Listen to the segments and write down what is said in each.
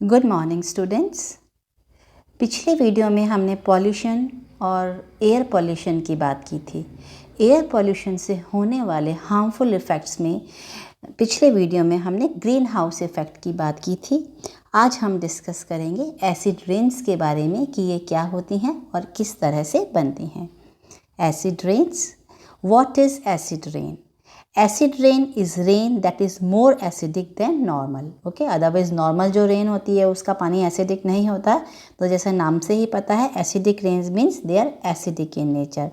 Good morning students. पिछले video में हमने पॉल्यूशन और एयर पॉल्यूशन की बात की थी। एयर पॉल्यूशन से होने वाले हार्मफुल इफ़ेक्ट्स में पिछले वीडियो में हमने ग्रीन हाउस इफ़ेक्ट की बात की थी। आज हम डिस्कस करेंगे एसिड रेन्स के बारे में कि ये क्या होती हैं और किस तरह से बनती हैं। Acid rains, what is acid rain? Acid rain is rain that is more acidic than normal. Okay, otherwise normal जो रेन होती है उसका पानी एसिडिक नहीं होता। तो जैसे नाम से ही पता है, acidic rains means they are acidic in nature.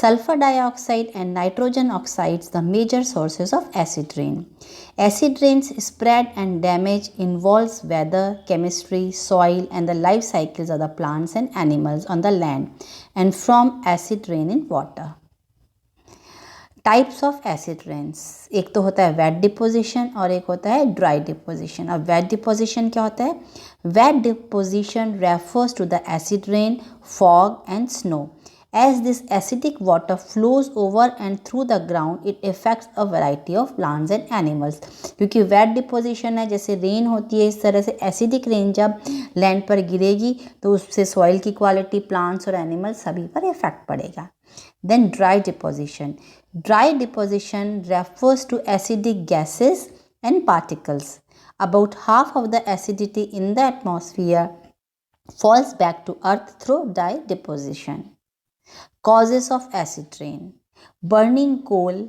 Sulphur dioxide and nitrogen oxides the major sources of acid rain. Acid rains spread and damage involves weather, chemistry, soil and the life cycles of the plants and animals on the land and from acid rain in water. Types of acid rains, एक तो होता है wet deposition और एक होता है dry deposition. अब wet deposition क्या होता है? Wet deposition refers to the acid rain, fog and snow. As this acidic water flows over and through the ground, it affects a variety of plants and animals. क्योंकि wait deposition है, जैसे rain होती है इस तरह से acidic rain जब land पर गिरेगी तो उससे सॉइल की क्वालिटी, प्लांट्स और एनिमल्स सभी पर इफेक्ट पड़ेगा. Then dry deposition. Dry deposition refers to acidic gases and particles. About half of the acidity in the atmosphere falls back to earth through dry deposition. Causes of acid rain. Burning coal,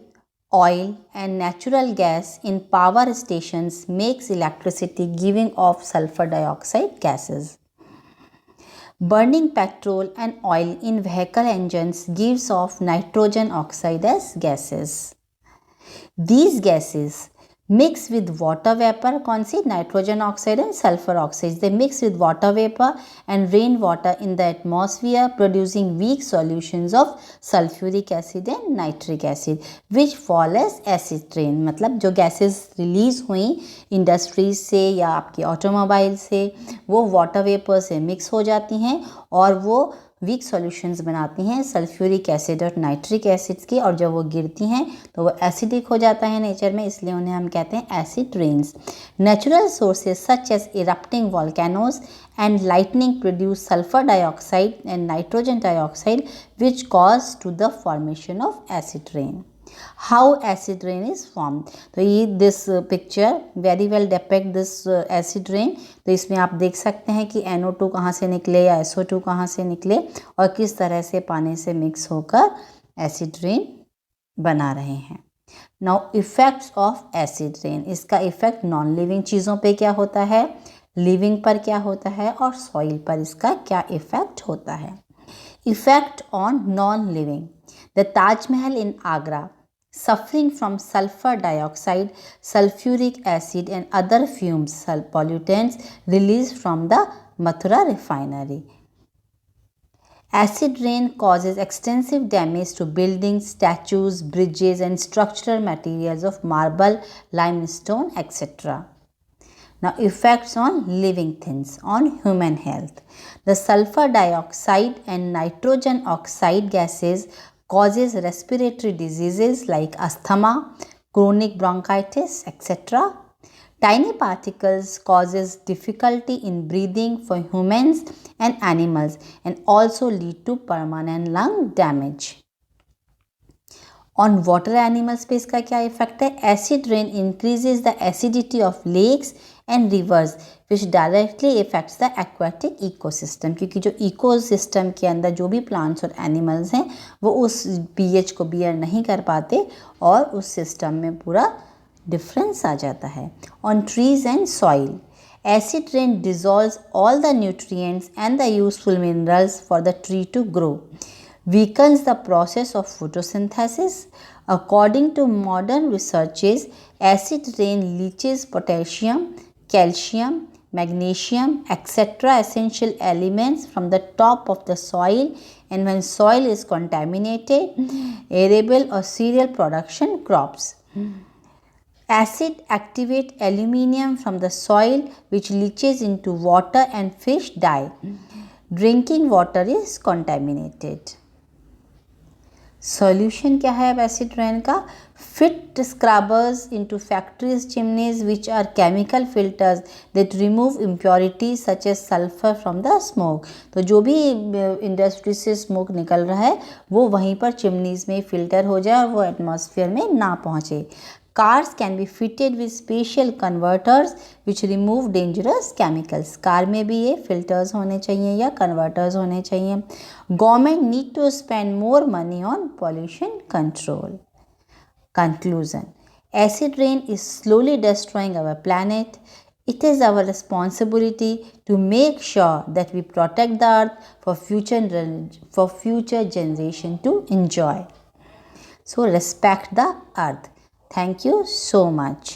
oil and natural gas in power stations makes electricity, giving off sulfur dioxide gases. Burning petrol and oil in vehicle engines gives off nitrogen oxide as gases. These gases mix with water vapor. कौन सी? Nitrogen oxide and sulphur oxide. They mix with water vapor and rain water in the atmosphere, producing weak solutions of sulfuric acid and nitric acid, which fall as acid rain. मतलब जो gases release हुई industries से या आपके automobile से, वो water vapour से mix हो जाती हैं और वो वीक सॉल्यूशंस बनाती हैं सल्फ्यूरिक एसिड और नाइट्रिक एसिड्स की, और जब वो गिरती हैं तो वो एसिडिक हो जाता है नेचर में, इसलिए उन्हें हम कहते हैं acid rains. Natural sources such as erupting volcanoes and lightning produce sulphur dioxide and nitrogen dioxide which cause to the formation of acid rain. How acid rain is formed? तो ये this picture very well depict this acid rain. तो इसमें आप देख सकते हैं कि NO2 कहाँ से निकले या SO2 कहाँ से निकले और किस तरह से पानी से मिक्स होकर एसिड रेन बना रहे हैं. Now effects of acid rain. इसका इफेक्ट नॉन लिविंग चीज़ों पे क्या होता है, लिविंग पर क्या होता है और सॉइल पर इसका क्या इफेक्ट होता है. Effect on non-living. The Taj Mahal in Agra, suffering from sulfur dioxide, sulfuric acid and other fumes, pollutants released from the Mathura refinery. Acid rain causes extensive damage to buildings, statues, bridges and structural materials of marble, limestone, etc. Now effects on living things, on human health. The sulfur dioxide and nitrogen oxide gases causes respiratory diseases like asthma, chronic bronchitis, etc. Tiny particles causes difficulty in breathing for humans and animals and also lead to permanent lung damage. On water animals पे इसका क्या effect है? Acid rain increases the acidity of lakes and rivers which directly affects the aquatic ecosystem. क्योंकि जो ecosystem के अंदर जो भी प्लांट्स और एनिमल्स हैं वो उस pH को बियर नहीं कर पाते और उस सिस्टम में पूरा डिफरेंस आ जाता है. On trees and soil, acid rain dissolves all the nutrients and the useful minerals for the tree to grow. Weakens the process of photosynthesis. According to modern researches, acid rain leaches potassium, calcium, magnesium, etc. essential elements from the top of the soil, and when soil is contaminated, arable or cereal production crops. Acid activate aluminium from the soil which leaches into water and fish die. Drinking water is contaminated. Solution क्या है अब acid rain का? Fit scrubbers into factories chimneys which are chemical filters that remove impurities such as sulphur from the smoke. तो जो भी industry से smoke निकल रहा है वो वहीं पर चिमनीज में फिल्टर हो जाए और वो एटमॉस्फेयर में ना पहुँचे। Cars can be fitted with special converters which remove dangerous chemicals. Car में भी ये filters होने चाहिए या converters होने चाहिए। Government need to spend more money on pollution control. Conclusion: acid rain is slowly destroying our planet. It is our responsibility to make sure that we protect the earth for future generation to enjoy. So respect the earth. Thank you so much.